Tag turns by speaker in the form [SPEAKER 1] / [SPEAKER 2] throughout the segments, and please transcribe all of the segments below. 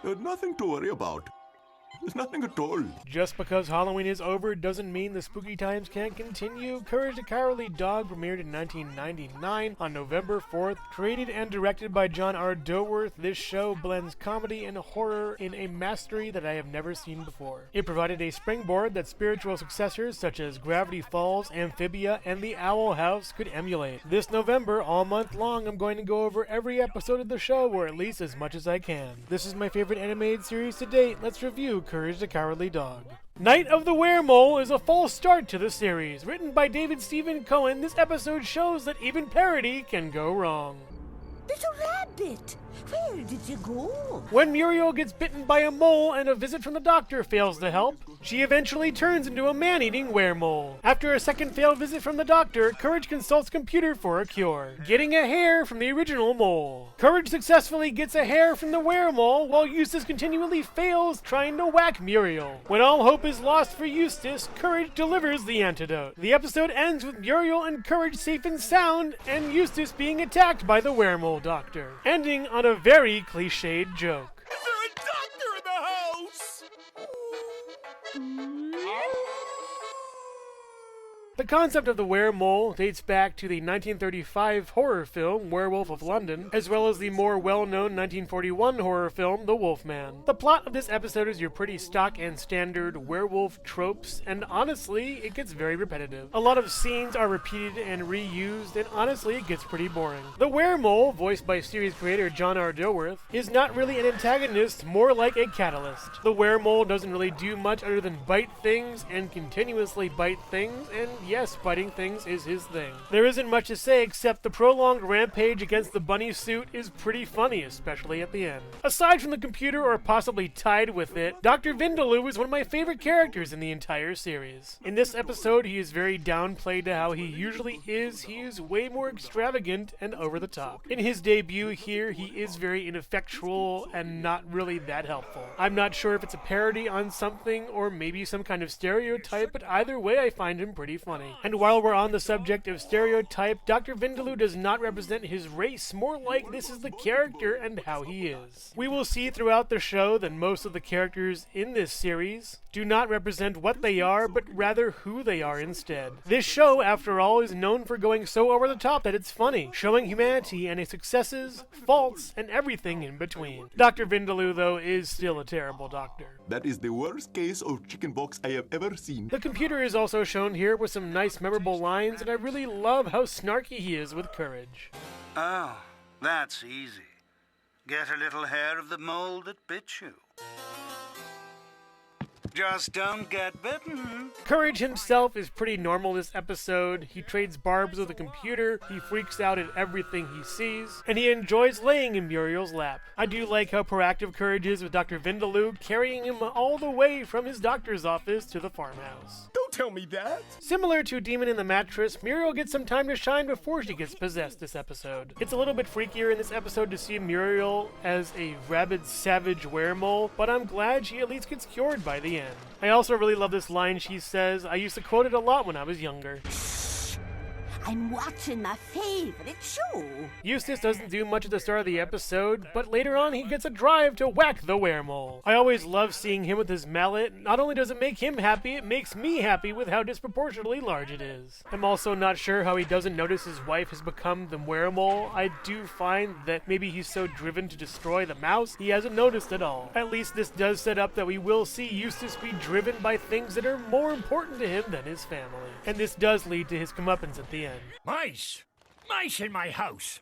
[SPEAKER 1] Nothing to worry about. There's nothing at all.
[SPEAKER 2] Just because Halloween is over doesn't mean the spooky times can't continue. Courage the Cowardly Dog premiered in 1999 on November 4th. Created and directed by John R. Doworth, this show blends comedy and horror in a mastery that I have never seen before. It provided a springboard that spiritual successors such as Gravity Falls, Amphibia, and The Owl House could emulate. This November, all month long, I'm going to go over every episode of the show, or at least as much as I can. This is my favorite animated series to date. Let's review Courage the Cowardly Dog. Night of the Weremole is a false start to the series. Written by David Stephen Cohen, this episode shows that even parody can go wrong.
[SPEAKER 3] Little rabbit, where did you go?
[SPEAKER 2] When Muriel gets bitten by a mole and a visit from the doctor fails to help, she eventually turns into a man-eating weremole. After a second failed visit from the doctor, Courage consults computer for a cure, getting a hair from the original mole. Courage successfully gets a hair from the weremole, while Eustace continually fails trying to whack Muriel. When all hope is lost for Eustace, Courage delivers the antidote. The episode ends with Muriel and Courage safe and sound, and Eustace being attacked by the weremole doctor, ending on a very cliched joke.
[SPEAKER 4] Is there a doctor in the house?
[SPEAKER 2] The concept of the weremole dates back to the 1935 horror film Werewolf of London, as well as the more well-known 1941 horror film The Wolfman. The plot of this episode is your pretty stock and standard werewolf tropes, and honestly, it gets very repetitive. A lot of scenes are repeated and reused, and honestly, it gets pretty boring. The weremole, voiced by series creator John R. Doworth, is not really an antagonist, more like a catalyst. The weremole doesn't really do much other than bite things and continuously bite things, and yes, biting things is his thing. There isn't much to say except the prolonged rampage against the bunny suit is pretty funny, especially at the end. Aside from the computer, or possibly tied with it, Dr. Vindaloo is one of my favorite characters in the entire series. In this episode, he is very downplayed to how he usually is. He is way more extravagant and over the top. In his debut here, he is very ineffectual and not really that helpful. I'm not sure if it's a parody on something or maybe some kind of stereotype, but either way I find him pretty funny. And while we're on the subject of stereotype, Dr. Vindaloo does not represent his race, more like this is the character and how he is. We will see throughout the show that most of the characters in this series do not represent what they are, but rather who they are instead. This show, after all, is known for going so over the top that it's funny, showing humanity and its successes, faults, and everything in between. Dr. Vindaloo, though, is still a terrible doctor.
[SPEAKER 1] That is the worst case of chickenpox I have ever seen.
[SPEAKER 2] The computer is also shown here with some nice memorable lines, and I really love how snarky he is with Courage.
[SPEAKER 5] Oh, that's easy. Get a little hair of the mole that bit you. Just don't get bitten.
[SPEAKER 2] Courage himself is pretty normal this episode. He trades barbs with a computer, he freaks out at everything he sees, and he enjoys laying in Muriel's lap. I do like how proactive Courage is with Dr. Vindaloo, carrying him all the way from his doctor's office to the farmhouse.
[SPEAKER 4] Don't tell me that.
[SPEAKER 2] Similar to Demon in the Mattress, Muriel gets some time to shine before she gets possessed this episode. It's a little bit freakier in this episode to see Muriel as a rabid, savage weremole, but I'm glad she at least gets cured by the end. I also really love this line she says. I used to quote it a lot when I was younger.
[SPEAKER 3] I'm watching my favorite show.
[SPEAKER 2] Eustace doesn't do much at the start of the episode, but later on he gets a drive to whack the weremole. I always love seeing him with his mallet. Not only does it make him happy, it makes me happy with how disproportionately large it is. I'm also not sure how he doesn't notice his wife has become the weremole. I do find that maybe he's so driven to destroy the mouse, he hasn't noticed at all. At least this does set up that we will see Eustace be driven by things that are more important to him than his family. And this does lead to his comeuppance at the end.
[SPEAKER 4] Mice! Mice in my house!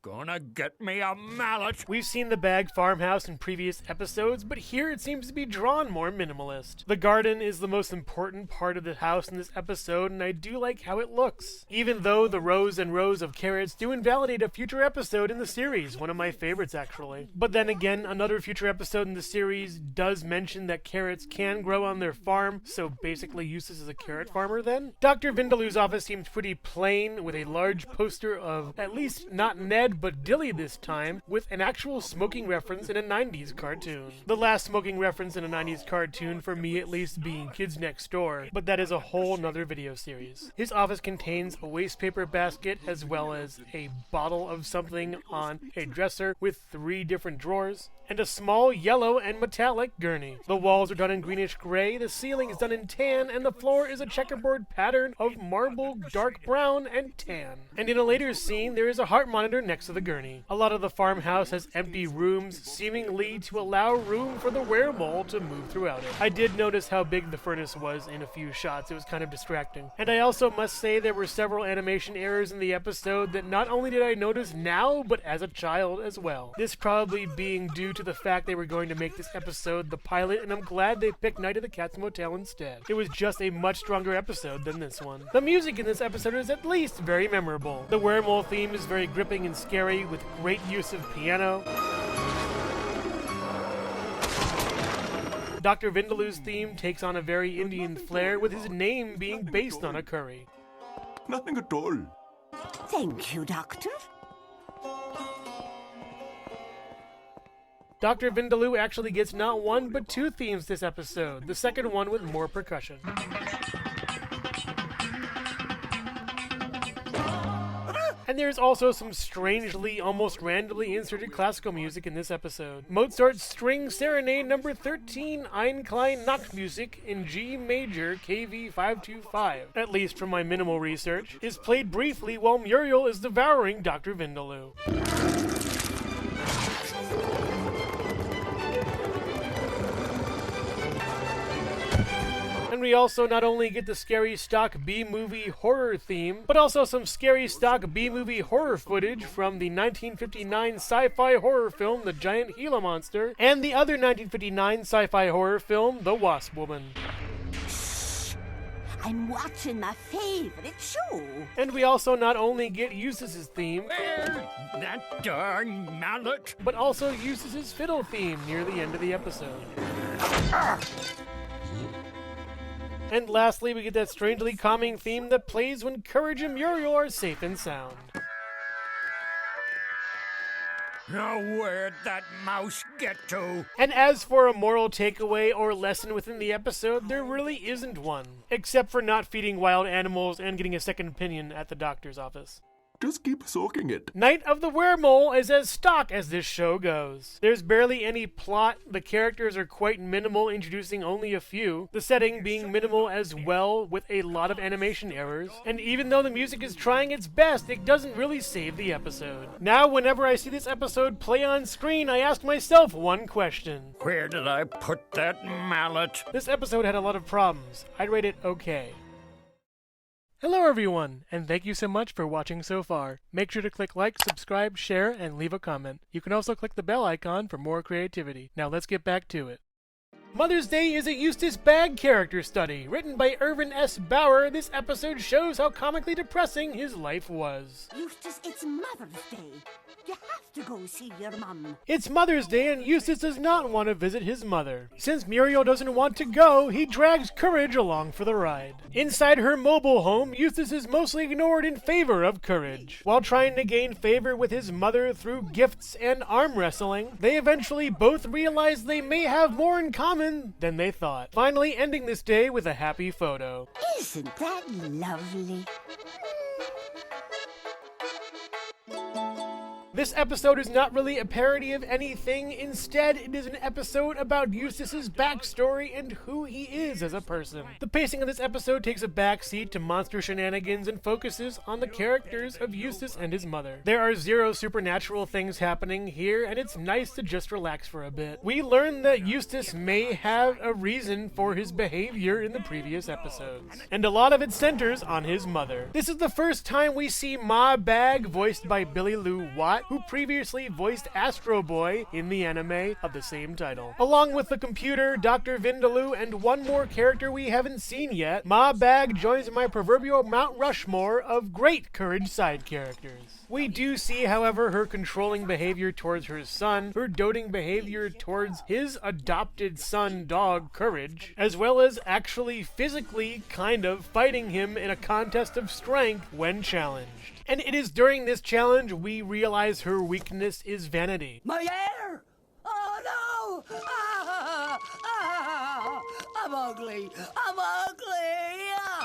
[SPEAKER 4] Gonna get me a mallet!
[SPEAKER 2] We've seen the Bag farmhouse in previous episodes, but here it seems to be drawn more minimalist. The garden is the most important part of the house in this episode, and I do like how it looks. Even though the rows and rows of carrots do invalidate a future episode in the series, one of my favorites actually. But then again, another future episode in the series does mention that carrots can grow on their farm, so basically Eustace is a carrot farmer then? Dr. Vindaloo's office seems pretty plain, with a large poster of at least not Ned, but Dilly this time, with an actual smoking reference in a 90s cartoon. The last smoking reference in a 90s cartoon, for me at least, being Kids Next Door, but that is a whole nother video series. His office contains a waste paper basket as well as a bottle of something on a dresser with 3 different drawers, and a small yellow and metallic gurney. The walls are done in greenish gray, the ceiling is done in tan, and the floor is a checkerboard pattern of marble, dark brown, and tan. And in a later scene, there is a heart monitor next to the gurney. A lot of the farmhouse has empty rooms, seemingly to allow room for the weremole to move throughout it. I did notice how big the furnace was in a few shots. It was kind of distracting. And I also must say there were several animation errors in the episode that not only did I notice now, but as a child as well. This probably being due to the fact they were going to make this episode the pilot, and I'm glad they picked Night at the Cat's Motel instead. It was just a much stronger episode than this one. The music in this episode is at least very memorable. The weremole theme is very gripping and scary, with great use of piano. Dr. Vindaloo's theme takes on a very Indian flair, with his name being based on a curry.
[SPEAKER 1] Nothing at all.
[SPEAKER 3] Thank you, Doctor.
[SPEAKER 2] Dr. Vindaloo actually gets not 1 but 2 themes this episode, the second one with more percussion. And there's also some strangely, almost randomly inserted classical music in this episode. Mozart's String Serenade No. 13 Ein klein Nachtmusik in G major KV 525, at least from my minimal research, is played briefly while Muriel is devouring Dr. Vindaloo. And we also not only get the scary stock B-movie horror theme, but also some scary stock B-movie horror footage from the 1959 sci-fi horror film The Giant Gila Monster, and the other 1959 sci-fi horror film The Wasp Woman.
[SPEAKER 3] I'm watching my favorite show.
[SPEAKER 2] And we also not only get Eustace's theme,
[SPEAKER 4] That darn mallet!
[SPEAKER 2] but also Eustace's fiddle theme near the end of the episode. And lastly, we get that strangely calming theme that plays when Courage and Muriel are safe and sound.
[SPEAKER 4] Now where'd that mouse get to?
[SPEAKER 2] And as for a moral takeaway or lesson within the episode, there really isn't one. Except for not feeding wild animals and getting a second opinion at the doctor's office.
[SPEAKER 1] Just keep soaking it.
[SPEAKER 2] Night of the Weremole is as stock as this show goes. There's barely any plot, the characters are quite minimal, introducing only a few, the setting being minimal as well, with a lot of animation errors, and even though the music is trying its best, it doesn't really save the episode. Now, whenever I see this episode play on screen, I ask myself one question.
[SPEAKER 4] Where did I put that mallet?
[SPEAKER 2] This episode had a lot of problems. I'd rate it okay. Hello everyone, and thank you so much for watching so far. Make sure to click like, subscribe, share, and leave a comment. You can also click the bell icon for more creativity. Now let's get back to it. Mother's Day is a Eustace Bagg character study. Written by Irvin S. Bauer, this episode shows how comically depressing his life was.
[SPEAKER 3] Eustace, it's Mother's Day. You have to go see your mum.
[SPEAKER 2] It's Mother's Day and Eustace does not want to visit his mother. Since Muriel doesn't want to go, he drags Courage along for the ride. Inside her mobile home, Eustace is mostly ignored in favor of Courage. While trying to gain favor with his mother through gifts and arm wrestling, they eventually both realize they may have more in common than they thought. Finally ending this day with a happy photo.
[SPEAKER 3] Isn't that lovely?
[SPEAKER 2] This episode is not really a parody of anything. Instead, it is an episode about Eustace's backstory and who he is as a person. The pacing of this episode takes a backseat to monster shenanigans and focuses on the characters of Eustace and his mother. There are zero supernatural things happening here, and it's nice to just relax for a bit. We learn that Eustace may have a reason for his behavior in the previous episodes, and a lot of it centers on his mother. This is the first time we see Ma Bagg, voiced by Billy Lou Watt, who previously voiced Astro Boy in the anime of the same title. Along with the computer, Dr. Vindaloo, and one more character we haven't seen yet, Ma Bagg joins my proverbial Mount Rushmore of great Courage side characters. We do see, however, her controlling behavior towards her son, her doting behavior towards his adopted son dog, Courage, as well as actually physically kind of fighting him in a contest of strength when challenged. And it is during this challenge we realize discovers her weakness is vanity.
[SPEAKER 3] My hair! Oh no! I'm ugly! I'm ugly!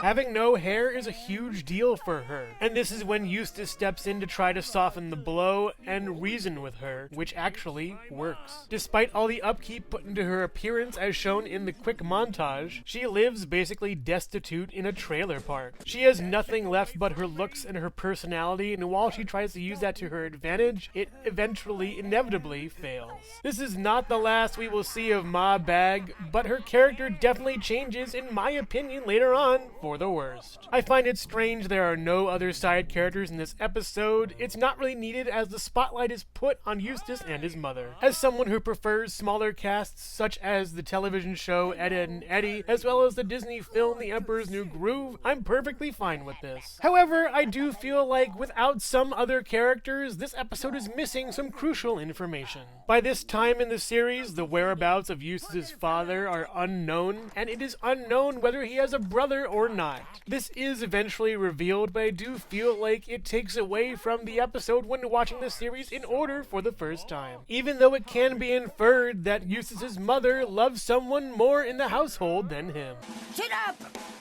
[SPEAKER 2] Having no hair is a huge deal for her, and this is when Eustace steps in to try to soften the blow and reason with her, which actually works. Despite all the upkeep put into her appearance as shown in the quick montage, she lives basically destitute in a trailer park. She has nothing left but her looks and her personality, and while she tries to use that to her advantage, it eventually, inevitably fails. This is not the last we will see of Ma Bag, but her character definitely changes, in my opinion, later on, for the worst. I find it strange there are no other side characters in this episode. It's not really needed as the spotlight is put on Eustace and his mother. As someone who prefers smaller casts such as the television show Ed, Edd and Eddy, as well as the Disney film The Emperor's New Groove, I'm perfectly fine with this. However, I do feel like without some other characters, this episode is missing some crucial information. By this time in the series, the whereabouts of Eustace's father are unknown, and it is unknown whether he has a brother or not. This is eventually revealed, but I do feel like it takes away from the episode when watching the series in order for the first time. Even though it can be inferred that Eustace's mother loves someone more in the household than him.
[SPEAKER 3] Sit up!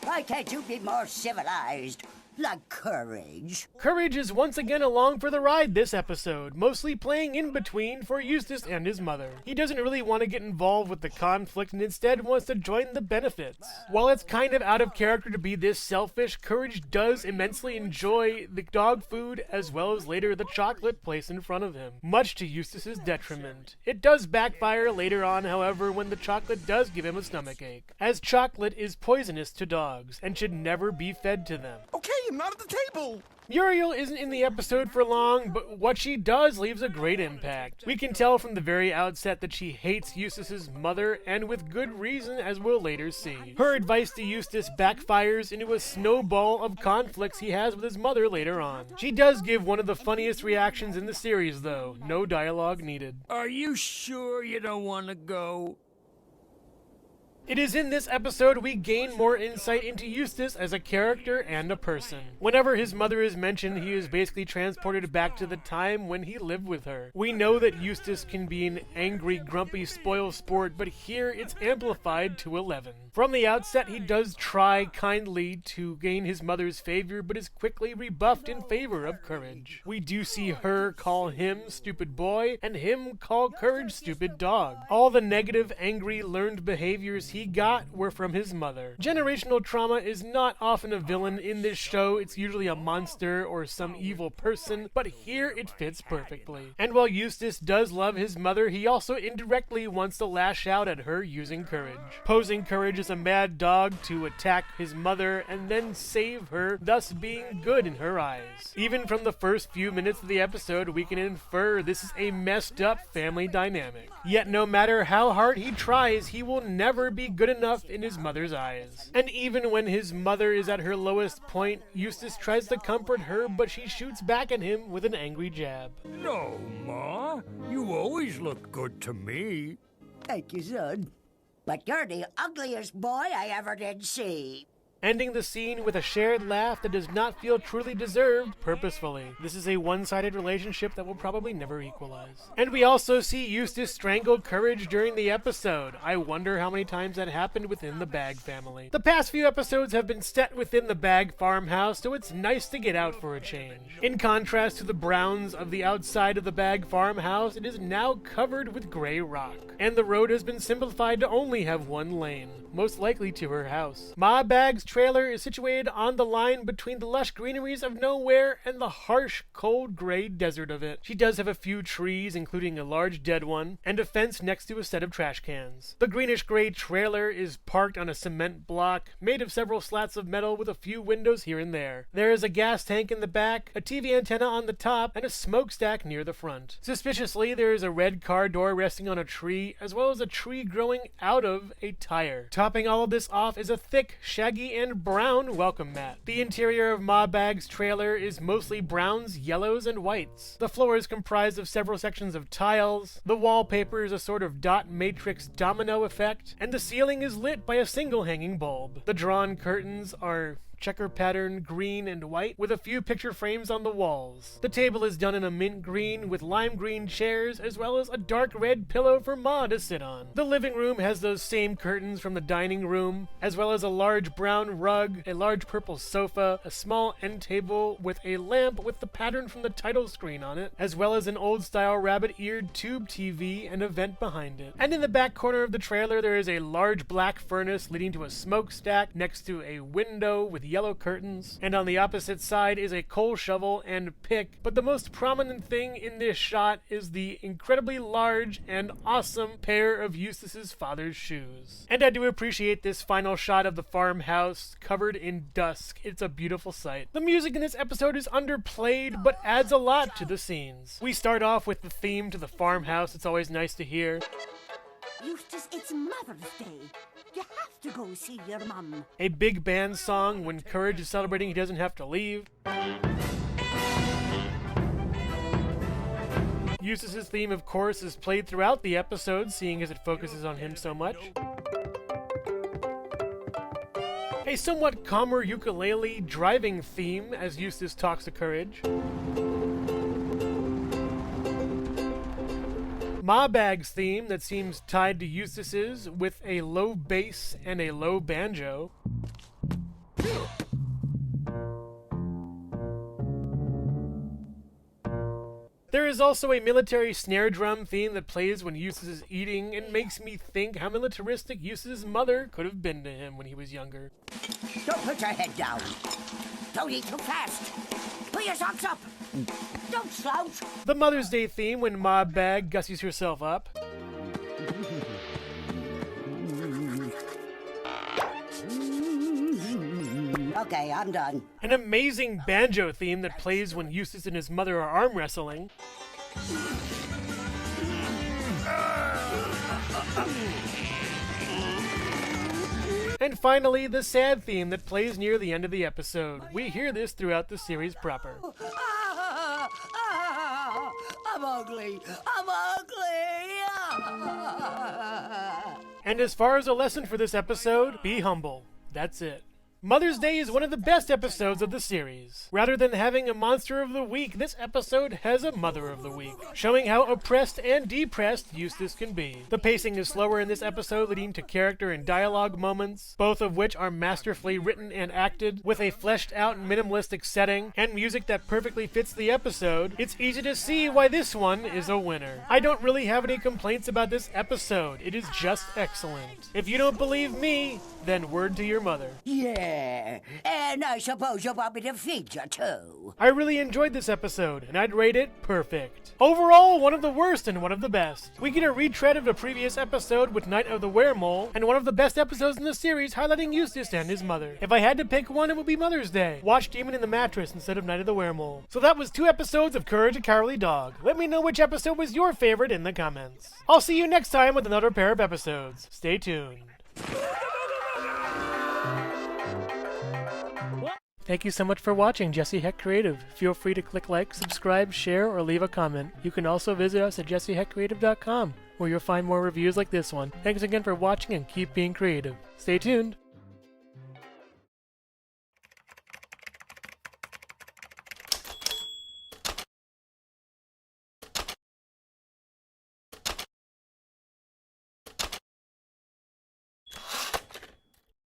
[SPEAKER 3] Why can't you be more civilized? Like Courage.
[SPEAKER 2] Courage is once again along for the ride this episode, mostly playing in between for Eustace and his mother. He doesn't really want to get involved with the conflict and instead wants to join the benefits. While it's kind of out of character to be this selfish, Courage does immensely enjoy the dog food as well as later the chocolate placed in front of him, much to Eustace's detriment. It does backfire later on, however, when the chocolate does give him a stomachache, as chocolate is poisonous to dogs and should never be fed to them.
[SPEAKER 1] Okay, I'm not at the table.
[SPEAKER 2] Muriel isn't in the episode for long, but what she does leaves a great impact. We can tell from the very outset that she hates Eustace's mother, and with good reason, as we'll later see. Her advice to Eustace backfires into a snowball of conflicts he has with his mother later on. She does give one of the funniest reactions in the series, though. No dialogue needed.
[SPEAKER 4] Are you sure you don't want to go?
[SPEAKER 2] It is in this episode we gain more insight into Eustace as a character and a person. Whenever his mother is mentioned, he is basically transported back to the time when he lived with her. We know that Eustace can be an angry, grumpy spoilsport, but here it's amplified to 11. From the outset, he does try kindly to gain his mother's favor, but is quickly rebuffed in favor of Courage. We do see her call him stupid boy, and him call Courage stupid dog. All the negative, angry, learned behaviors he got were from his mother. Generational trauma is not often a villain in this show. It's usually a monster or some evil person, but here it fits perfectly. And while Eustace does love his mother, he also indirectly wants to lash out at her using Courage. Posing Courage as a mad dog to attack his mother and then save her, thus being good in her eyes. Even from the first few minutes of the episode, we can infer this is a messed up family dynamic. Yet no matter how hard he tries, he will never be good enough in his mother's eyes. And even when his mother is at her lowest point, Eustace tries to comfort her, but she shoots back at him with an angry jab.
[SPEAKER 4] No, Ma. You always look good to me.
[SPEAKER 3] Thank you, son. But you're the ugliest boy I ever did see.
[SPEAKER 2] Ending the scene with a shared laugh that does not feel truly deserved purposefully. This is a one-sided relationship that will probably never equalize. And we also see Eustace strangle Courage during the episode. I wonder how many times that happened within the Bag family. The past few episodes have been set within the Bag farmhouse, so it's nice to get out for a change. In contrast to the browns of the outside of the Bag farmhouse, it is now covered with gray rock. And the road has been simplified to only have one lane, most likely to her house. Ma Bag's trailer is situated on the line between the lush greeneries of nowhere and the harsh, cold gray desert of it. She does have a few trees, including a large dead one, and a fence next to a set of trash cans. The greenish gray trailer is parked on a cement block, made of several slats of metal with a few windows here and there. There is a gas tank in the back, a TV antenna on the top, and a smokestack near the front. Suspiciously, there is a red car door resting on a tree, as well as a tree growing out of a tire. Topping all of this off is a thick, shaggy, and brown welcome mat. The interior of Ma Bag's trailer is mostly browns, yellows, and whites. The floor is comprised of several sections of tiles. The wallpaper is a sort of dot matrix domino effect, and the ceiling is lit by a single hanging bulb. The drawn curtains are checker pattern green and white with a few picture frames on the walls. The table is done in a mint green with lime green chairs as well as a dark red pillow for Ma to sit on. The living room has those same curtains from the dining room, as well as a large brown rug, a large purple sofa, a small end table with a lamp with the pattern from the title screen on it, as well as an old-style rabbit-eared tube TV and a vent behind it. And in the back corner of the trailer there is a large black furnace leading to a smokestack next to a window with yellow curtains, and on the opposite side is a coal shovel and pick, but the most prominent thing in this shot is the incredibly large and awesome pair of Eustace's father's shoes. And I do appreciate this final shot of the farmhouse covered in dusk. It's a beautiful sight. The music in this episode is underplayed, but adds a lot to the scenes. We start off with the theme to the farmhouse. It's always nice to hear.
[SPEAKER 3] Eustace, it's Mother's Day. You have to go see your mum.
[SPEAKER 2] A big band song when Courage is celebrating he doesn't have to leave. Eustace's theme, of course, is played throughout the episode, seeing as it focuses on him so much. A somewhat calmer ukulele driving theme as Eustace talks to Courage. Ma Bag's theme that seems tied to Eustace's with a low bass and a low banjo. There is also a military snare drum theme that plays when Eustace is eating and makes me think how militaristic Eustace's mother could have been to him when he was younger.
[SPEAKER 3] Don't put your head down. Don't eat too fast. Put your socks up. Don't slouch.
[SPEAKER 2] The Mother's Day theme when Ma Bag gussies herself up.
[SPEAKER 3] Okay, I'm done.
[SPEAKER 2] An amazing banjo theme that plays when Eustace and his mother are arm wrestling. And finally, the sad theme that plays near the end of the episode. We hear this throughout the series proper.
[SPEAKER 3] I'm ugly. I'm ugly.
[SPEAKER 2] And as far as a lesson for this episode, be humble. That's it. Mother's Day is one of the best episodes of the series. Rather than having a Monster of the Week, this episode has a Mother of the Week, showing how oppressed and depressed Eustace can be. The pacing is slower in this episode, leading to character and dialogue moments, both of which are masterfully written and acted, with a fleshed out minimalistic setting, and music that perfectly fits the episode. It's easy to see why this one is a winner. I don't really have any complaints about this episode. It is just excellent. If you don't believe me, then word to your mother.
[SPEAKER 3] Yeah, and I suppose you'll want me to feed you too.
[SPEAKER 2] I really enjoyed this episode, and I'd rate it perfect. Overall, one of the worst and one of the best. We get a retread of a previous episode with Night of the Weremole, and one of the best episodes in the series highlighting Eustace and his mother. If I had to pick one, it would be Mother's Day. Watch Demon in the Mattress instead of Night of the Weremole. So that was 2 episodes of Courage the Cowardly Dog. Let me know which episode was your favorite in the comments. I'll see you next time with another pair of episodes. Stay tuned. Thank you so much for watching Jesse Hecht Creative. Feel free to click like, subscribe, share, or leave a comment. You can also visit us at jessehechtcreative.com, where you'll find more reviews like this one. Thanks again for watching and keep being creative. Stay tuned.